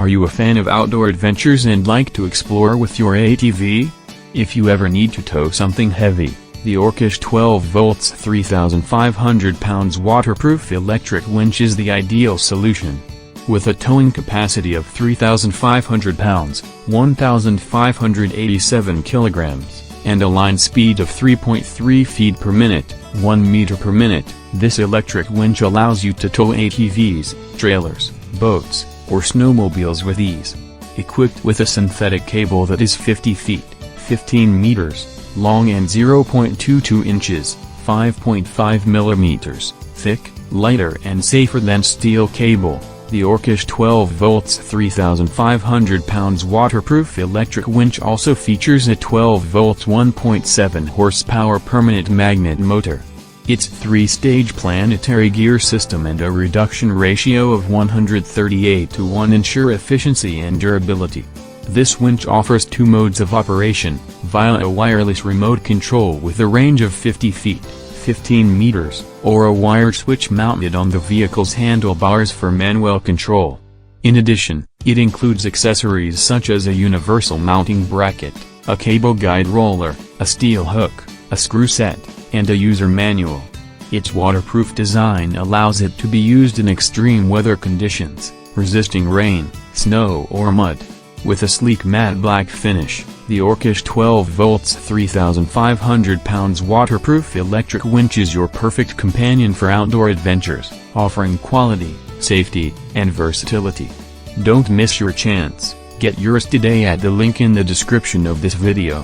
Are you a fan of outdoor adventures and like to explore with your ATV? If you ever need to tow something heavy, the ORCISH 12V 3500 lbs waterproof electric winch is the ideal solution. With a towing capacity of 3,500 pounds, 1,587 kilograms, and a line speed of 3.3 feet per minute, 1 meter per minute, this electric winch allows you to tow ATVs, trailers, boats, or snowmobiles with ease. Equipped with a synthetic cable that is 50 feet, 15 meters, long and 0.22 inches, 5.5 millimeters, thick, lighter and safer than steel cable, the ORCISH 12V 3500 lbs waterproof electric winch also features a 12V 1.7 horsepower permanent magnet motor. Its 3-stage planetary gear system and a reduction ratio of 138:1 ensure efficiency and durability. This winch offers 2 modes of operation, via a wireless remote control with a range of 50 feet, 15 meters, or a wired switch mounted on the vehicle's handlebars for manual control. In addition, it includes accessories such as a universal mounting bracket, a cable guide roller, a steel hook, a screw set, and a user manual. Its waterproof design allows it to be used in extreme weather conditions, resisting rain, snow or mud. With a sleek matte black finish, the ORCISH 12V 3500 lbs waterproof electric winch is your perfect companion for outdoor adventures, offering quality, safety, and versatility. Don't miss your chance. Get yours today at the link in the description of this video.